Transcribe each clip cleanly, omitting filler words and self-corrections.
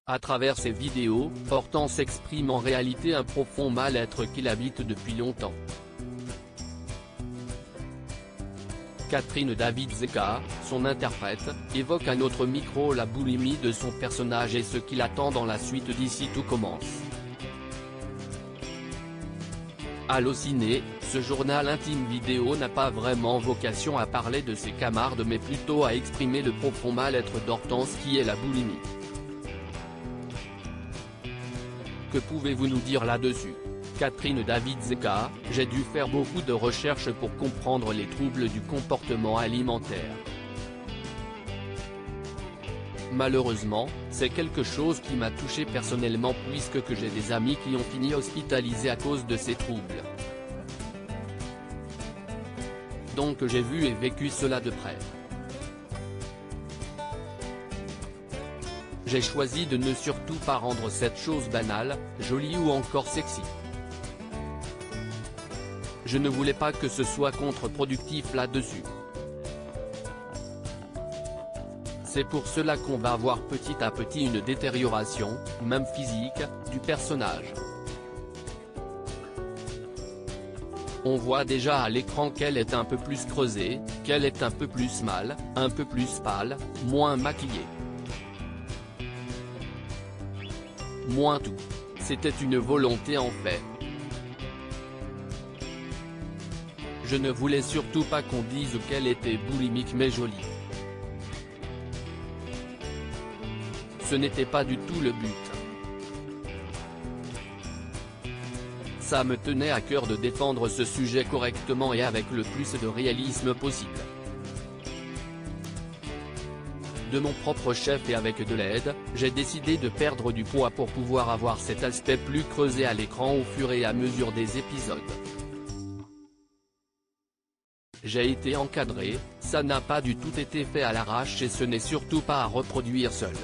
À travers ses vidéos, Hortense exprime en réalité un profond mal-être qu'il habite depuis longtemps. Catherine David-Zeka, son interprète, évoque à notre micro la boulimie de son personnage et ce qui l'attend dans la suite d'Ici tout commence. Allociné, ce journal intime vidéo n'a pas vraiment vocation à parler de ses camarades mais plutôt à exprimer le profond mal-être d'Hortense qui est la boulimie. Que pouvez-vous nous dire là-dessus ? Catherine David-Zeka, j'ai dû faire beaucoup de recherches pour comprendre les troubles du comportement alimentaire. Malheureusement, c'est quelque chose qui m'a touché personnellement puisque j'ai des amis qui ont fini hospitalisés à cause de ces troubles. Donc j'ai vu et vécu cela de près. J'ai choisi de ne surtout pas rendre cette chose banale, jolie ou encore sexy. Je ne voulais pas que ce soit contre-productif là-dessus. C'est pour cela qu'on va voir petit à petit une détérioration, même physique, du personnage. On voit déjà à l'écran qu'elle est un peu plus creusée, qu'elle est un peu plus mâle, un peu plus pâle, moins maquillée. Moins tout. C'était une volonté en fait. Je ne voulais surtout pas qu'on dise qu'elle était boulimique mais jolie. Ce n'était pas du tout le but. Ça me tenait à cœur de défendre ce sujet correctement et avec le plus de réalisme possible. De mon propre chef et avec de l'aide, j'ai décidé de perdre du poids pour pouvoir avoir cet aspect plus creusé à l'écran au fur et à mesure des épisodes. J'ai été encadré, ça n'a pas du tout été fait à l'arrache et ce n'est surtout pas à reproduire seul.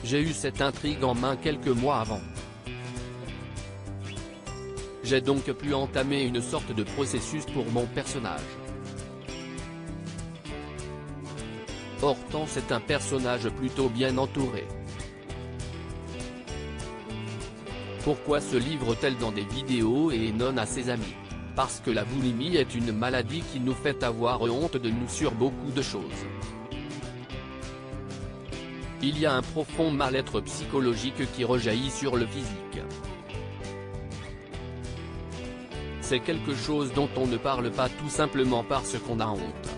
J'ai eu cette intrigue en main quelques mois avant. J'ai donc pu entamer une sorte de processus pour mon personnage. Hortense est un personnage plutôt bien entouré. Pourquoi se livre-t-elle dans des vidéos et non à ses amis? Parce que la boulimie est une maladie qui nous fait avoir honte de nous sur beaucoup de choses. Il y a un profond mal-être psychologique qui rejaillit sur le physique. C'est quelque chose dont on ne parle pas tout simplement parce qu'on a honte.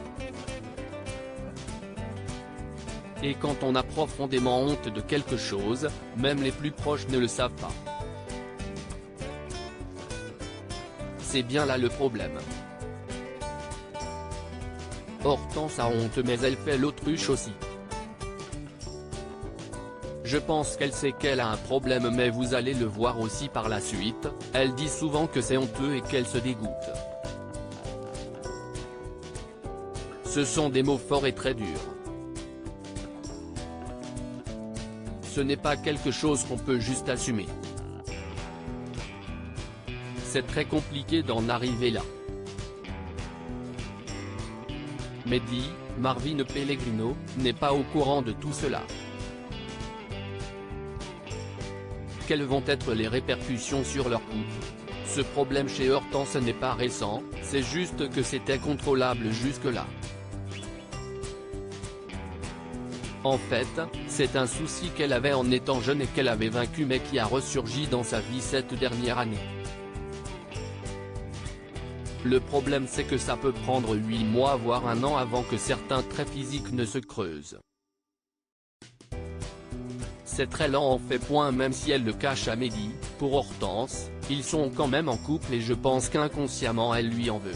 Et quand on a profondément honte de quelque chose, même les plus proches ne le savent pas. C'est bien là le problème. Hortense a honte mais elle fait l'autruche aussi. Je pense qu'elle sait qu'elle a un problème mais vous allez le voir aussi par la suite, elle dit souvent que c'est honteux et qu'elle se dégoûte. Ce sont des mots forts et très durs. Ce n'est pas quelque chose qu'on peut juste assumer. C'est très compliqué d'en arriver là. Mehdi, Marvin Pellegrino, n'est pas au courant de tout cela. Quelles vont être les répercussions sur leur couple? Ce problème chez Hortense n'est pas récent, c'est juste que c'était contrôlable jusque-là. En fait, c'est un souci qu'elle avait en étant jeune et qu'elle avait vaincu mais qui a ressurgi dans sa vie cette dernière année. Le problème c'est que ça peut prendre 8 mois voire 1 an avant que certains traits physiques ne se creusent. C'est très lent en fait point même si elle le cache à Mehdi, pour Hortense, ils sont quand même en couple et je pense qu'inconsciemment elle lui en veut.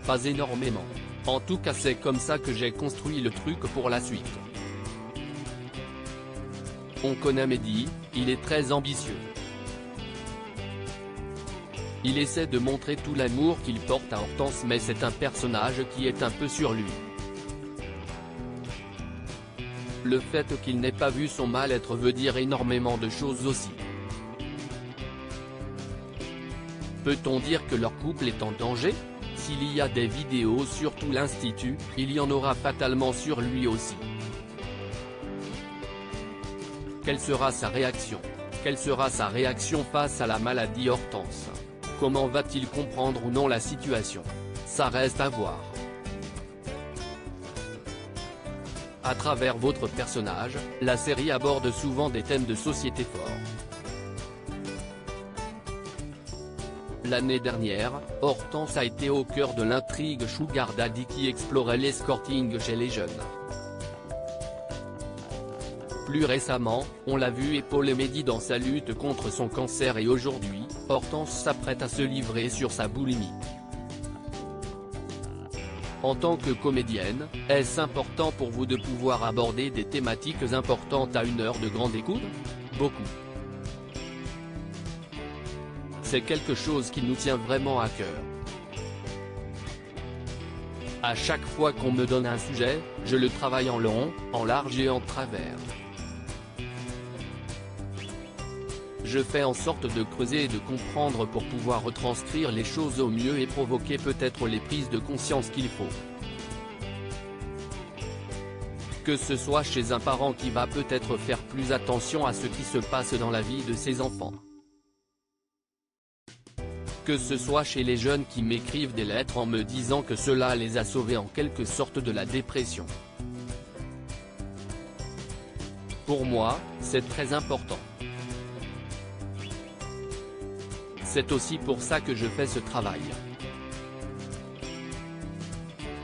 Pas énormément. En tout cas c'est comme ça que j'ai construit le truc pour la suite. On connaît Mehdi, il est très ambitieux. Il essaie de montrer tout l'amour qu'il porte à Hortense mais c'est un personnage qui est un peu sur lui. Le fait qu'il n'ait pas vu son mal-être veut dire énormément de choses aussi. Peut-on dire que leur couple est en danger? S'il y a des vidéos sur tout l'institut, il y en aura fatalement sur lui aussi. Quelle sera sa réaction? Quelle sera sa réaction face à la maladie Hortense? Comment va-t-il comprendre ou non la situation? Ça reste à voir. À travers votre personnage, la série aborde souvent des thèmes de société forts. L'année dernière, Hortense a été au cœur de l'intrigue Sugar Daddy qui explorait l'escorting chez les jeunes. Plus récemment, on l'a vu épauler Mehdi dans sa lutte contre son cancer et aujourd'hui, Hortense s'apprête à se livrer sur sa boulimie. En tant que comédienne, est-ce important pour vous de pouvoir aborder des thématiques importantes à une heure de grande écoute? Beaucoup. C'est quelque chose qui nous tient vraiment à cœur. À chaque fois qu'on me donne un sujet, je le travaille en long, en large et en travers. Je fais en sorte de creuser et de comprendre pour pouvoir retranscrire les choses au mieux et provoquer peut-être les prises de conscience qu'il faut. Que ce soit chez un parent qui va peut-être faire plus attention à ce qui se passe dans la vie de ses enfants. Que ce soit chez les jeunes qui m'écrivent des lettres en me disant que cela les a sauvés en quelque sorte de la dépression. Pour moi, c'est très important. C'est aussi pour ça que je fais ce travail.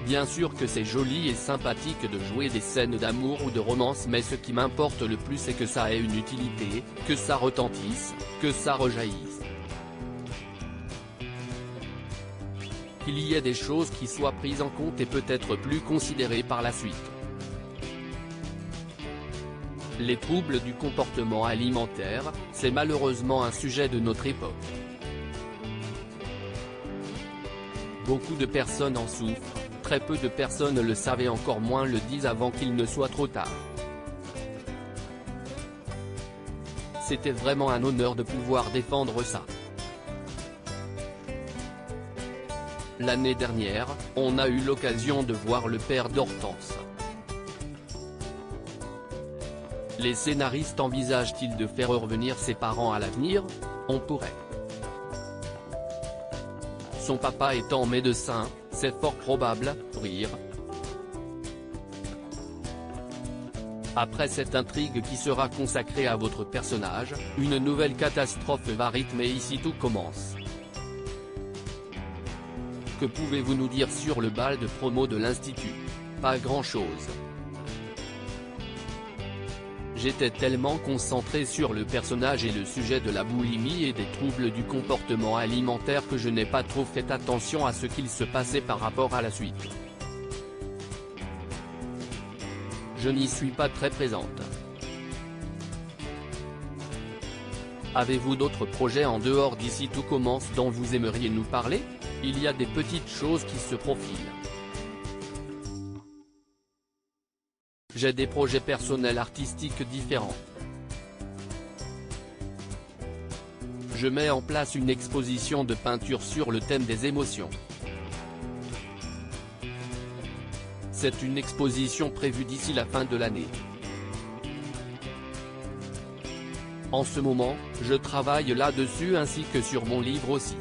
Bien sûr que c'est joli et sympathique de jouer des scènes d'amour ou de romance, mais ce qui m'importe le plus c'est que ça ait une utilité, que ça retentisse, que ça rejaillisse. Qu'il y ait des choses qui soient prises en compte et peut-être plus considérées par la suite. Les troubles du comportement alimentaire, c'est malheureusement un sujet de notre époque. Beaucoup de personnes en souffrent, très peu de personnes le savent et encore moins le disent avant qu'il ne soit trop tard. C'était vraiment un honneur de pouvoir défendre ça. L'année dernière, on a eu l'occasion de voir le père d'Hortense. Les scénaristes envisagent-ils de faire revenir ses parents à l'avenir? On pourrait. Son papa étant médecin, c'est fort probable, rire. Après cette intrigue qui sera consacrée à votre personnage, une nouvelle catastrophe va rythmer Ici tout commence. Que pouvez-vous nous dire sur le bal de promo de l'Institut? Pas grand-chose. J'étais tellement concentré sur le personnage et le sujet de la boulimie et des troubles du comportement alimentaire que je n'ai pas trop fait attention à ce qu'il se passait par rapport à la suite. Je n'y suis pas très présente. Avez-vous d'autres projets en dehors d'Ici tout commence dont vous aimeriez nous parler? Il y a des petites choses qui se profilent. J'ai des projets personnels artistiques différents. Je mets en place une exposition de peinture sur le thème des émotions. C'est une exposition prévue d'ici la fin de l'année. En ce moment, je travaille là-dessus ainsi que sur mon livre aussi.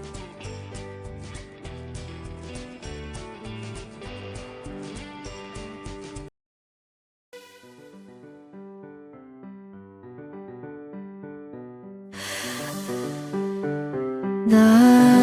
나